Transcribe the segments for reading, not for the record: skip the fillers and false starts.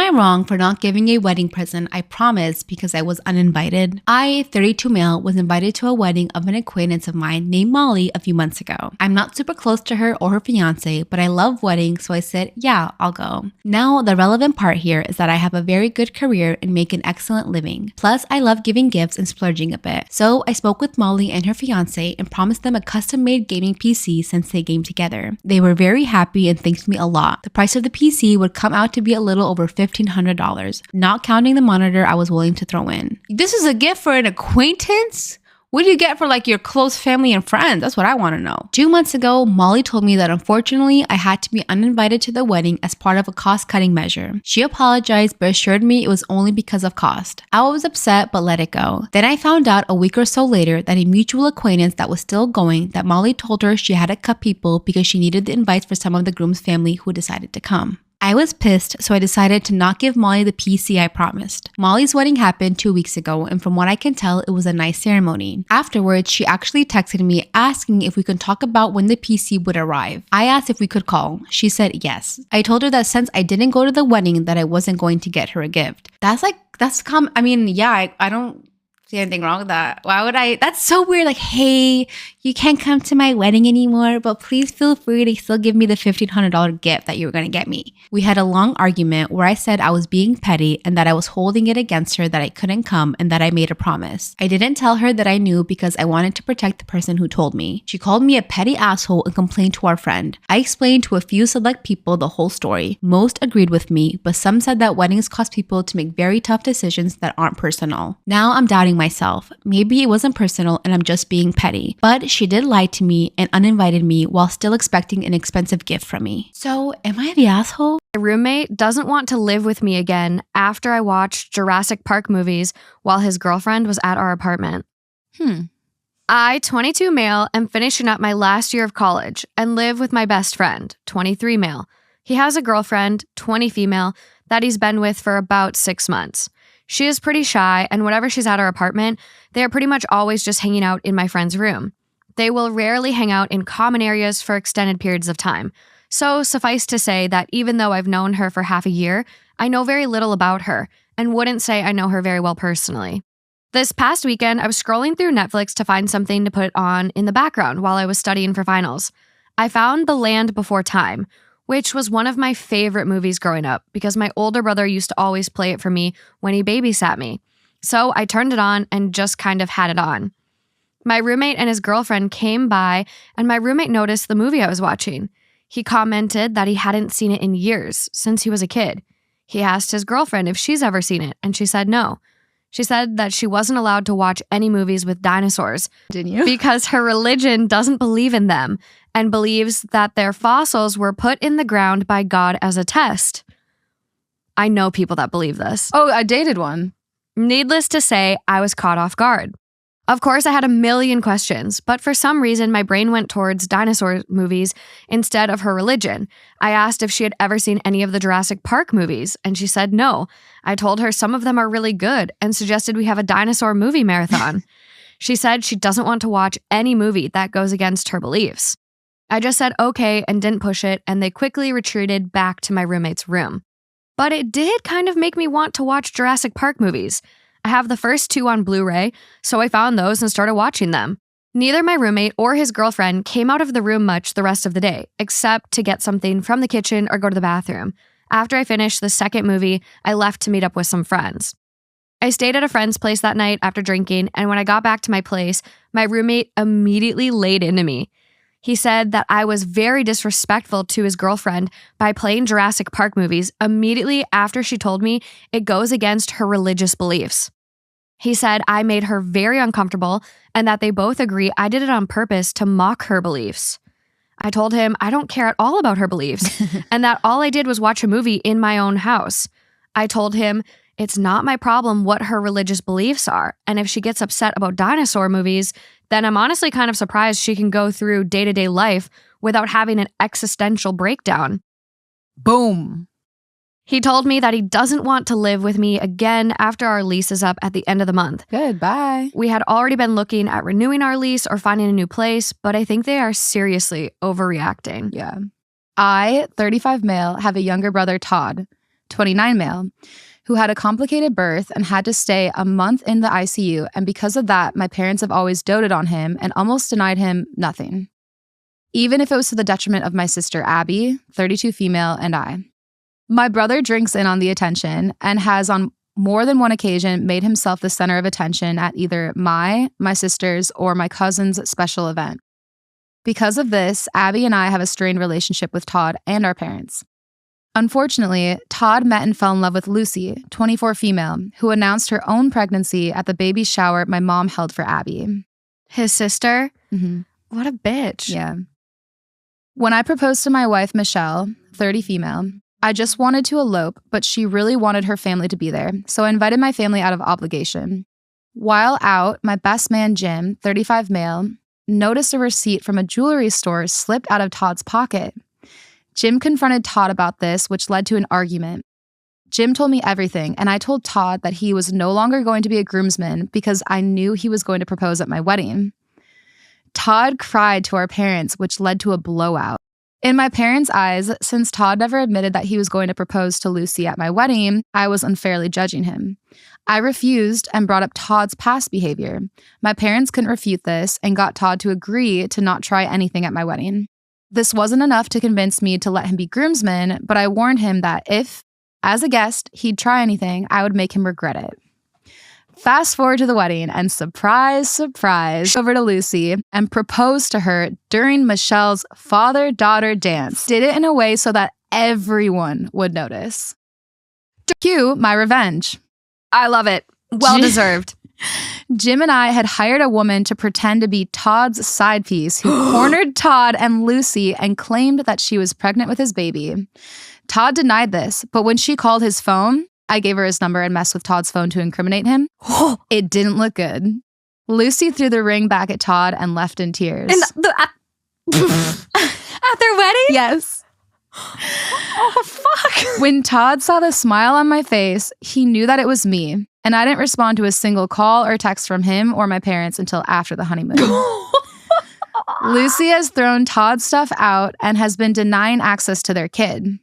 I wrong for not giving a wedding present I promised because I was uninvited? I, 32 male, was invited to a wedding of an acquaintance of mine named Molly a few months ago. I'm not super close to her or her fiance, but I love weddings, so I said, yeah, I'll go. Now, the relevant part here is that I have a very good career and make an excellent living. Plus, I love giving gifts and splurging a bit. So I spoke with Molly and her fiance and promised them a custom-made gaming PC since they game together. They were very happy and thanked me a lot. The price of the PC would come out to be a little over $1,500, not counting the monitor I was willing to throw in. This is a gift for an acquaintance? What do you get for like your close family and friends? That's what I want to know. 2 months ago, Molly told me that unfortunately I had to be uninvited to the wedding as part of a cost-cutting measure. She apologized but assured me it was only because of cost. I was upset but let it go. Then I found out a week or so later that a mutual acquaintance that was still going that Molly told her she had to cut people because she needed the invites for some of the groom's family who decided to come. I was pissed, so I decided to not give Molly the PC I promised. Molly's wedding happened 2 weeks ago, and from what I can tell, it was a nice ceremony. Afterwards, she actually texted me asking if we could talk about when the PC would arrive. I asked if we could call. She said yes. I told her that since I didn't go to the wedding, that I wasn't going to get her a gift. I don't see anything wrong with that. Why would I? That's so weird. Like, hey, you can't come to my wedding anymore, but please feel free to still give me the $1,500 gift that you were going to get me. We had a long argument where I said I was being petty and that I was holding it against her that I couldn't come and that I made a promise. I didn't tell her that I knew because I wanted to protect the person who told me. She called me a petty asshole and complained to our friend. I explained to a few select people the whole story. Most agreed with me, but some said that weddings cause people to make very tough decisions that aren't personal. Now I'm doubting myself. Maybe it wasn't personal and I'm just being petty. But she did lie to me and uninvited me while still expecting an expensive gift from me. So, am I the asshole? My roommate doesn't want to live with me again after I watched Jurassic Park movies while his girlfriend was at our apartment. I, 22 male, am finishing up my last year of college and live with my best friend, 23 male. He has a girlfriend, 20 female, that he's been with for about 6 months. She is pretty shy, and whenever she's at our apartment, they are pretty much always just hanging out in my friend's room. They will rarely hang out in common areas for extended periods of time. So suffice to say that even though I've known her for half a year, I know very little about her and wouldn't say I know her very well personally. This past weekend, I was scrolling through Netflix to find something to put on in the background while I was studying for finals. I found The Land Before Time, which was one of my favorite movies growing up because my older brother used to always play it for me when he babysat me. So I turned it on and just kind of had it on. My roommate and his girlfriend came by, and my roommate noticed the movie I was watching. He commented that he hadn't seen it in years, since he was a kid. He asked his girlfriend if she's ever seen it, and she said no. She said that she wasn't allowed to watch any movies with dinosaurs because her religion doesn't believe in them and believes that their fossils were put in the ground by God as a test. I know people that believe this. Oh, I dated one. Needless to say, I was caught off guard. Of course, I had a million questions, but for some reason, my brain went towards dinosaur movies instead of her religion. I asked if she had ever seen any of the Jurassic Park movies, and she said no. I told her some of them are really good and suggested we have a dinosaur movie marathon. She said she doesn't want to watch any movie that goes against her beliefs. I just said okay and didn't push it, and they quickly retreated back to my roommate's room. But it did kind of make me want to watch Jurassic Park movies. I have the first 2 on Blu-ray, so I found those and started watching them. Neither my roommate or his girlfriend came out of the room much the rest of the day, except to get something from the kitchen or go to the bathroom. After I finished the second movie, I left to meet up with some friends. I stayed at a friend's place that night after drinking, and when I got back to my place, my roommate immediately laid into me. He said that I was very disrespectful to his girlfriend by playing Jurassic Park movies immediately after she told me it goes against her religious beliefs. He said I made her very uncomfortable and that they both agree I did it on purpose to mock her beliefs. I told him I don't care at all about her beliefs and that all I did was watch a movie in my own house. I told him it's not my problem what her religious beliefs are, and if she gets upset about dinosaur movies, then I'm honestly kind of surprised she can go through day-to-day life without having an existential breakdown. Boom. He told me that he doesn't want to live with me again after our lease is up at the end of the month. Good, bye. We had already been looking at renewing our lease or finding a new place, but I think they are seriously overreacting. Yeah. I, 35 male, have a younger brother, Todd. 29 male, who had a complicated birth and had to stay a month in the ICU. And because of that, my parents have always doted on him and almost denied him nothing, even if it was to the detriment of my sister, Abby, 32 female, and I. My brother drinks in on the attention and has on more than one occasion made himself the center of attention at either my sister's, or my cousin's special event. Because of this, Abby and I have a strained relationship with Todd and our parents. Unfortunately, Todd met and fell in love with Lucy, 24 female, who announced her own pregnancy at the baby shower my mom held for Abby. His sister? Mm-hmm. What a bitch. Yeah. When I proposed to my wife, Michelle, 30 female, I just wanted to elope, but she really wanted her family to be there, so I invited my family out of obligation. While out, my best man, Jim, 35 male, noticed a receipt from a jewelry store slipped out of Todd's pocket. Jim confronted Todd about this, which led to an argument. Jim told me everything, and I told Todd that he was no longer going to be a groomsman because I knew he was going to propose at my wedding. Todd cried to our parents, which led to a blowout. In my parents' eyes, since Todd never admitted that he was going to propose to Lucy at my wedding, I was unfairly judging him. I refused and brought up Todd's past behavior. My parents couldn't refute this and got Todd to agree to not try anything at my wedding. This wasn't enough to convince me to let him be groomsman, but I warned him that if, as a guest, he'd try anything, I would make him regret it. Fast forward to the wedding, and surprise, surprise, over to Lucy and proposed to her during Michelle's father-daughter dance. Did it in a way so that everyone would notice. Cue my revenge. I love it. Well deserved. Jim and I had hired a woman to pretend to be Todd's side piece who cornered Todd and Lucy and claimed that she was pregnant with his baby. Todd denied this, but when she called his phone, I gave her his number and messed with Todd's phone to incriminate him. It didn't look good. Lucy threw the ring back at Todd and left in tears. At their wedding? Yes. Oh, fuck. When Todd saw the smile on my face, he knew that it was me, and I didn't respond to a single call or text from him or my parents until after the honeymoon. Lucy has thrown Todd's stuff out and has been denying access to their kid.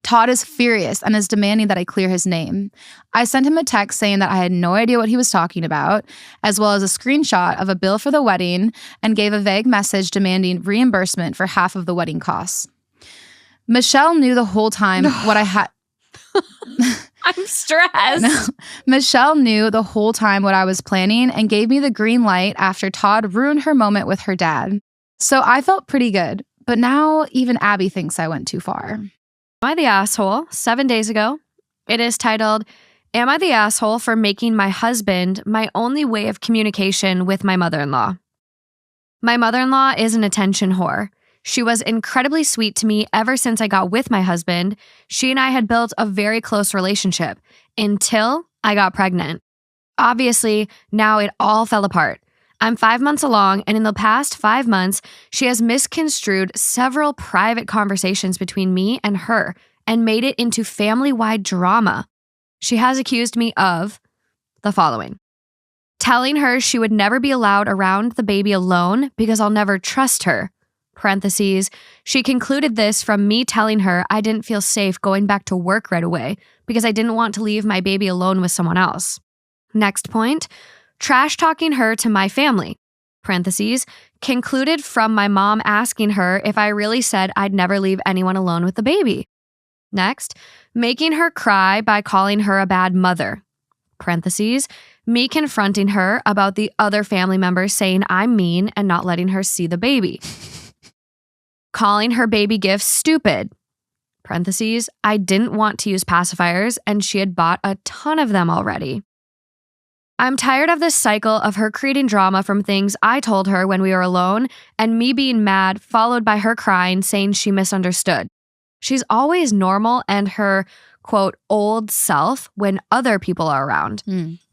Todd is furious and is demanding that I clear his name. I sent him a text saying that I had no idea what he was talking about, as well as a screenshot of a bill for the wedding, and gave a vague message demanding reimbursement for half of the wedding costs. Michelle knew the whole time what I had. I'm stressed. Michelle knew the whole time what I was planning and gave me the green light after Todd ruined her moment with her dad. So I felt pretty good, but now even Abby thinks I went too far. Am I the asshole? 7 days ago. It is titled, Am I the asshole for making my husband my only way of communication with my mother-in-law? My mother-in-law is an attention whore. She was incredibly sweet to me ever since I got with my husband. She and I had built a very close relationship until I got pregnant. Obviously, now it all fell apart. I'm 5 months along, and in the past 5 months, she has misconstrued several private conversations between me and her and made it into family-wide drama. She has accused me of the following: telling her she would never be allowed around the baby alone because I'll never trust her. Parentheses, she concluded this from me telling her I didn't feel safe going back to work right away because I didn't want to leave my baby alone with someone else. Next point, trash talking her to my family. Parentheses, concluded from my mom asking her if I really said I'd never leave anyone alone with the baby. Next, making her cry by calling her a bad mother. Parentheses, me confronting her about the other family members saying I'm mean and not letting her see the baby. Calling her baby gifts stupid. Parentheses, I didn't want to use pacifiers and she had bought a ton of them already. I'm tired of this cycle of her creating drama from things I told her when we were alone and me being mad, followed by her crying, saying she misunderstood. She's always normal and her, quote, old self when other people are around.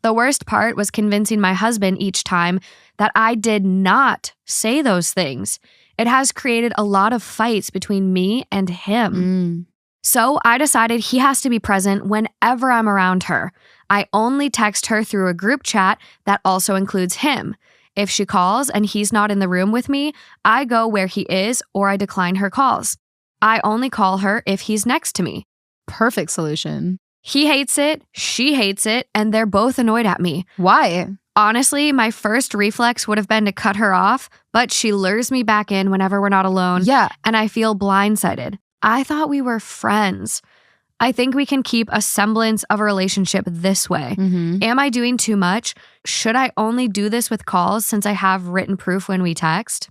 The worst part was convincing my husband each time that I did not say those things. It has created a lot of fights between me and him. So I decided he has to be present whenever I'm around her. I only text her through a group chat that also includes him. If she calls and he's not in the room with me, I go where he is or I decline her calls. I only call her if he's next to me. Perfect solution. He hates it, she hates it, and they're both annoyed at me. Why? Honestly, my first reflex would have been to cut her off, but she lures me back in whenever we're not alone. Yeah. And I feel blindsided. I thought we were friends. I think we can keep a semblance of a relationship this way. Am I doing too much? Should I only do this with calls since I have written proof when we text?